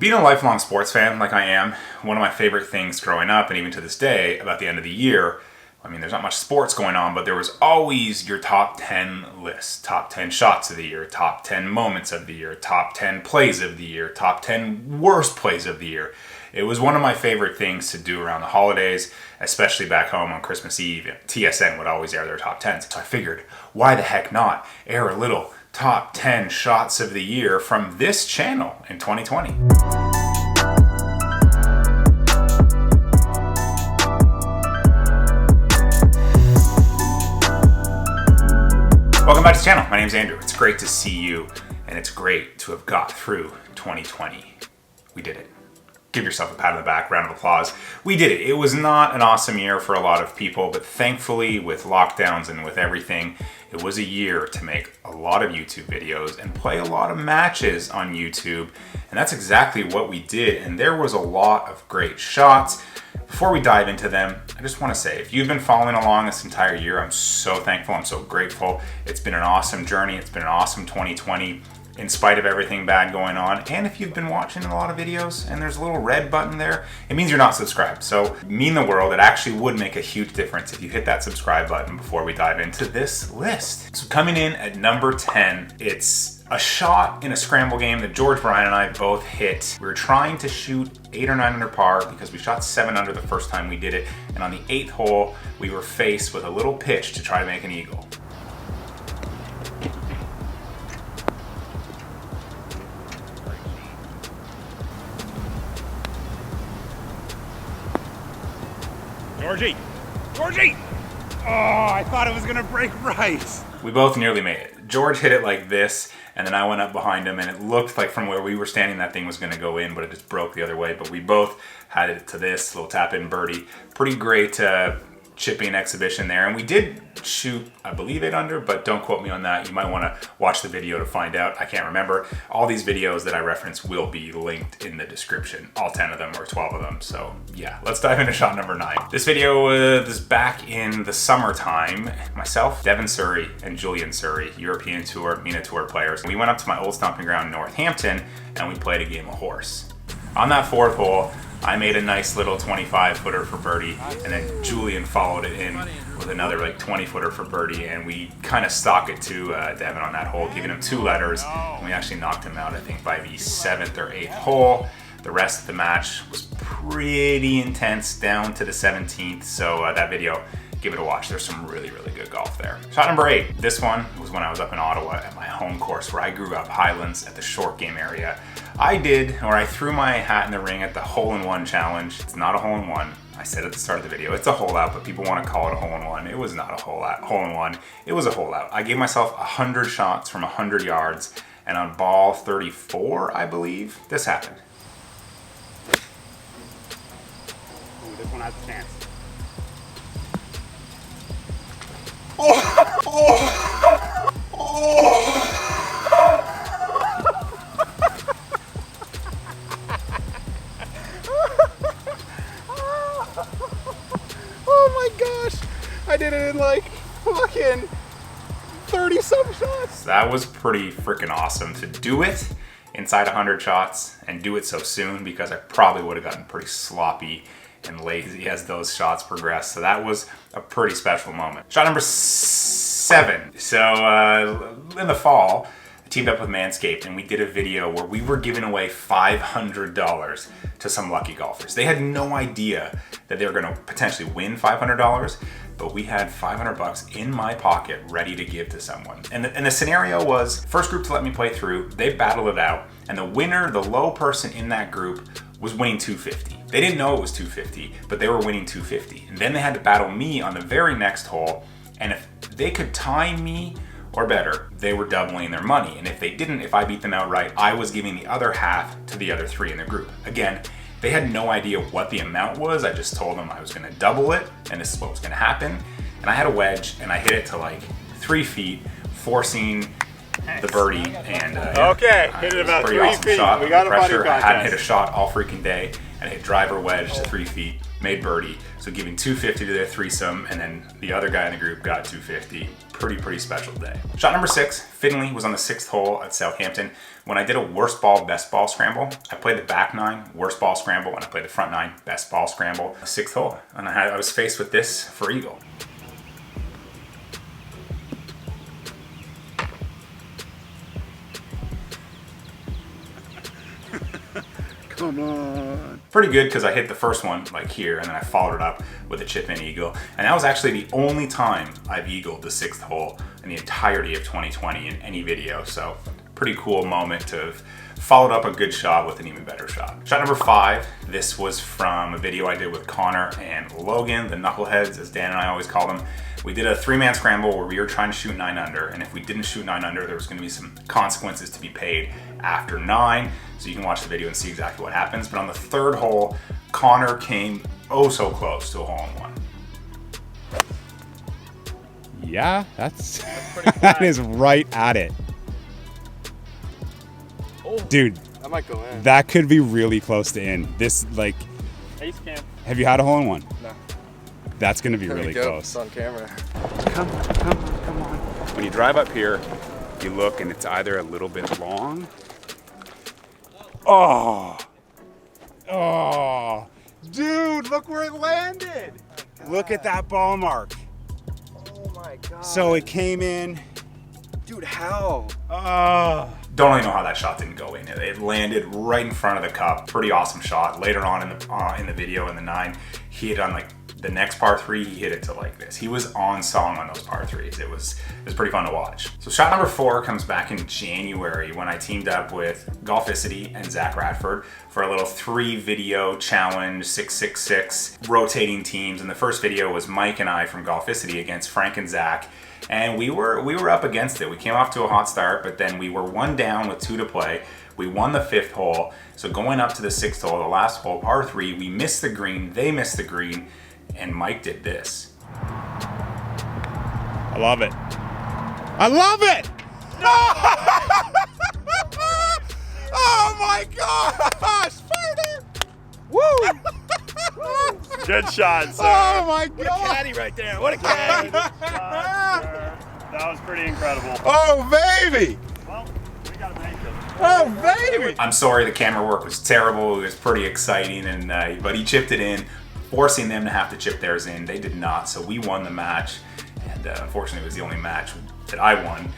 Being a lifelong sports fan like I am, one of my favorite things growing up and even to this day about the end of the year, I mean, there's not much sports going on, but there was always your top 10 list. Top 10 shots of the year, top 10 moments of the year, top 10 plays of the year, top 10 worst plays of the year. It was one of my favorite things to do around the holidays, especially back home on Christmas Eve. TSN would always air their top 10s. So I figured, why the heck not air a little top 10 shots of the year from this channel in 2020. Welcome back to the channel. My name's Andrew. It's great to see you, and it's great to have got through 2020. We did it. Give yourself a pat on the back, round of applause. We did it. It was not an awesome year for a lot of people, but thankfully with lockdowns and with everything, it was a year to make a lot of YouTube videos and play a lot of matches on YouTube. And that's exactly what we did. And there was a lot of great shots. Before we dive into them, I just want to say, if you've been following along this entire year, I'm so thankful, I'm so grateful. It's been an awesome journey. It's been an awesome 2020. In spite of everything bad going on. And if you've been watching a lot of videos and there's a little red button there, it means you're not subscribed. So mean the world. It actually would make a huge difference if you hit that subscribe button before we dive into this list. So coming in at number 10, it's a shot in a scramble game that George Bryan and I both hit. We were trying to shoot 8 or 9 under par because we shot 7 under the first time we did it. And on the 8th hole, we were faced with a little pitch to try to make an eagle. Georgie! Oh, I thought it was gonna break right. We both nearly made it. George hit it like this, and then I went up behind him, and it looked like from where we were standing that thing was gonna go in, but it just broke the other way. But we both had it to this little tap in birdie. Pretty great chipping exhibition there, and we did shoot, I believe, 8 under, but don't quote me on that. You might want to watch the video to find out. I can't remember. All these videos that I reference will be linked in the description, all 10 of them or 12 of them. So yeah, let's dive into shot number 9. This video was back in the summertime. Myself, Devin Suri, and Julian Suri, European Tour, MENA Tour players. We went up to my old stomping ground in Northampton, and we played a game of horse. On that 4th hole, I made a nice little 25-footer for birdie, and then Julian followed it in with another like 20-footer for birdie, and we kind of stuck it to Devin on that hole, giving him 2 letters, and we actually knocked him out, I think, by the 7th or 8th hole. The rest of the match was pretty intense down to the 17th, so that video, give it a watch. There's some really, really good golf there. Shot number 8. This one was when I was up in Ottawa at my home course where I grew up, Highlands, at the short game area. I threw my hat in the ring at the hole-in-one challenge. It's not a hole-in-one. I said at the start of the video, it's a hole out, but people want to call it a hole-in-one. It was not a hole-in-one. It was a hole out. I gave myself 100 shots from 100 yards, and on ball 34, I believe, this happened. Ooh, this one has a chance. Oh my gosh! I did it in like fucking 30-some shots. That was pretty freaking awesome to do it inside 100 shots and do it so soon, because I probably would have gotten pretty sloppy and lazy as those shots progressed. So that was a pretty special moment. Shot number 7. So in the fall, I teamed up with Manscaped, and we did a video where we were giving away $500 to some lucky golfers. They had no idea that they were gonna potentially win $500, but we had $500 in my pocket ready to give to someone. And the scenario was, first group to let me play through, they battled it out, and the winner, the low person in that group, was winning $250. They didn't know it was $250, but they were winning $250. And then they had to battle me on the very next hole, and if they could tie me or better, they were doubling their money. And if they didn't, if I beat them outright, I was giving the other half to the other 3 in the group. Again, they had no idea what the amount was. I just told them I was gonna double it, and this is what was gonna happen. And I had a wedge, and I hit it to like 3 feet, forcing the birdie, and okay, hit it about pretty 3 awesome feet. shot. We got a Pressure. buddy I hadn't contest. hit a shot all freaking day, and I hit driver wedge to 3 feet, made birdie. So giving 250 to their threesome, and then the other guy in the group got 250. Pretty special day. Shot number 6, Finley, was on the 6th hole at Southampton. When I did a worst ball, best ball scramble, I played the back 9, worst ball scramble, and I played the front 9, best ball scramble, 6th hole. And I was faced with this for eagle. Come on. Pretty good because I hit the first one like here, and then I followed it up with a chip in eagle. And that was actually the only time I've eagled the 6th hole in the entirety of 2020 in any video. So pretty cool moment to have followed up a good shot with an even better shot. Shot number 5, this was from a video I did with Connor and Logan, the knuckleheads, as Dan and I always call them. We did a 3-man scramble where we were trying to shoot 9 under, and if we didn't shoot 9 under, there was going to be some consequences to be paid after 9. So you can watch the video and see exactly what happens. But on the 3rd hole, Connor came oh so close to a hole-in-one. Yeah, that's that is right at it. Oh, dude, That might go in. that could be really close to in. This, like, ace cam. have you had a hole-in-one? No. That's gonna be There really we go. close. It's on camera. Come on. When you drive up here, you look and it's either a little bit long. Oh, dude, look where it landed. Look at that ball mark. Oh my god. So it came in. Dude, how? Don't really know how that shot didn't go in. It landed right in front of the cup. Pretty awesome shot. Later on in the video in the 9, he hit on like the next par 3, he hit it to like this. He was on song on those par 3s. It was pretty fun to watch. So shot number 4 comes back in January when I teamed up with Golficity and Zac Radford for a little 3-video challenge, 666, rotating teams. And the first video was Mike and I from Golficity against Frank and Zac. And we were up against it. We came off to a hot start, but then we were 1 down with 2 to play. We won the 5th hole. So going up to the 6th hole, the last hole, par 3, we missed the green, they missed the green, and Mike did this. I love it. I love it! Oh my gosh! Further! Woo! Good shot, sir. Oh my god! Caddy right there. What a caddy. That was pretty incredible. Oh baby! Well, we gotta make it. Oh baby! I'm sorry the camera work was terrible. It was pretty exciting, and but he chipped it in, forcing them to have to chip theirs in. They did not, so we won the match, and unfortunately it was the only match that I won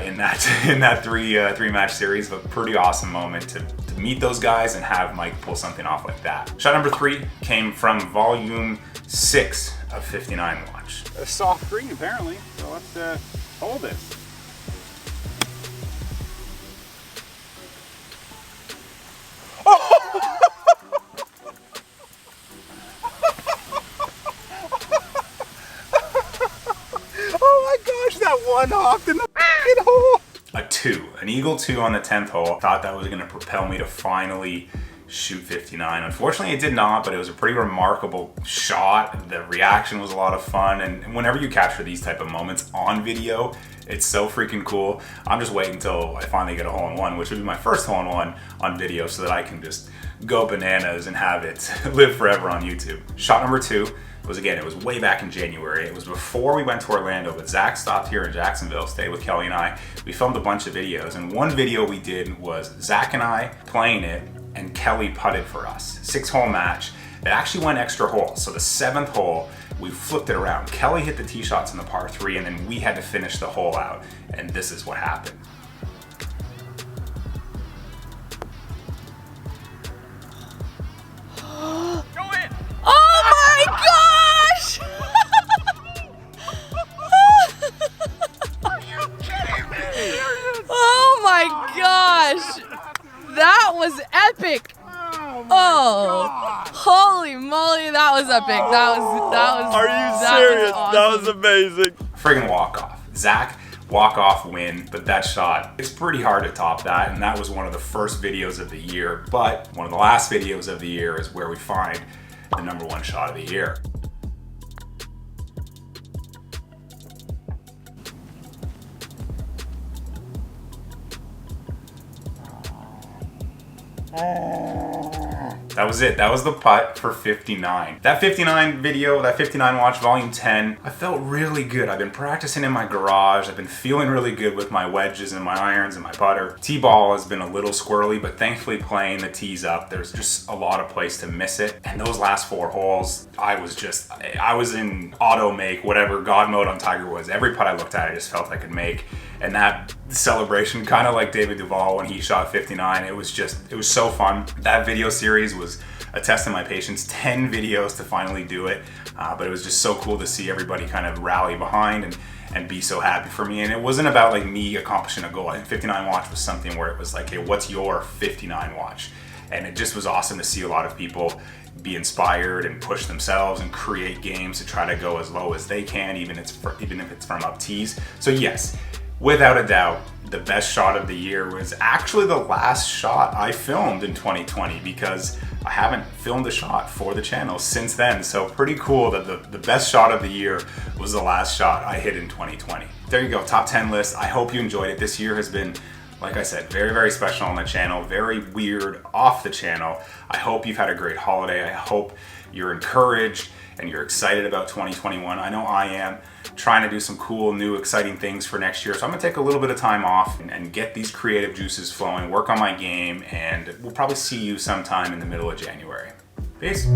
in that three match series. But pretty awesome moment to meet those guys and have Mike pull something off like that. Shot number 3 came from volume 6 of 59 Watch. A soft green apparently, so let's hold this. Oh my gosh, that one hopped in the f***ing hole. A 2, an eagle 2 on the 10th hole. Thought that was going to propel me to finally shoot 59. Unfortunately, it did not, but it was a pretty remarkable shot. The reaction was a lot of fun, and whenever you capture these type of moments on video, it's so freaking cool. I'm just waiting until I finally get a hole-in-one, which would be my first hole-in-one on video, so that I can just go bananas and have it live forever on YouTube. Shot number 2 was, again, it was way back in January. It was before we went to Orlando, but Zach stopped here in Jacksonville, stayed with Kelly and I. We filmed a bunch of videos, and one video we did was Zach and I playing it, and Kelly putted for us. 6-hole match. It actually went extra holes. So the 7th hole, we flipped it around. Kelly hit the tee shots in the par 3, and then we had to finish the hole out. And this is what happened. Go in. Oh my gosh! Are you kidding me? Oh my gosh! That was epic! Oh, holy moly, that was epic. That was. Are you serious? That was amazing. Friggin' walk-off. Zach, walk-off win, but that shot, it's pretty hard to top that, and that was one of the first videos of the year, but one of the last videos of the year is where we find the #1 shot of the year. That was it. That was the putt for 59. That 59 video, that 59 watch, volume 10, I felt really good. I've been practicing in my garage. I've been feeling really good with my wedges and my irons and my putter. T-ball has been a little squirrely, but thankfully playing the tees up, there's just a lot of place to miss it. And those last 4 holes, I was in auto make, whatever God mode on Tiger Woods. Every putt I looked at, I just felt I could make. And that celebration, kind of like David Duval when he shot 59, it was so fun. That video series was a test of my patience. 10 videos to finally do it, but it was just so cool to see everybody kind of rally behind and be so happy for me. And it wasn't about like me accomplishing a goal. I think 59 watch was something where it was like, hey, what's your 59 watch? And it just was awesome to see a lot of people be inspired and push themselves and create games to try to go as low as they can, even if it's from up tees. So yes, without a doubt, the best shot of the year was actually the last shot I filmed in 2020, because I haven't filmed a shot for the channel since then. So pretty cool that the best shot of the year was the last shot I hit in 2020. There you go, top 10 list. I hope you enjoyed it. This year has been, like I said, very, very special on the channel, very weird off the channel. I hope you've had a great holiday. I hope you're encouraged and you're excited about 2021. I know I am, trying to do some cool, new, exciting things for next year. So I'm gonna take a little bit of time off and get these creative juices flowing, work on my game, and we'll probably see you sometime in the middle of January. Peace.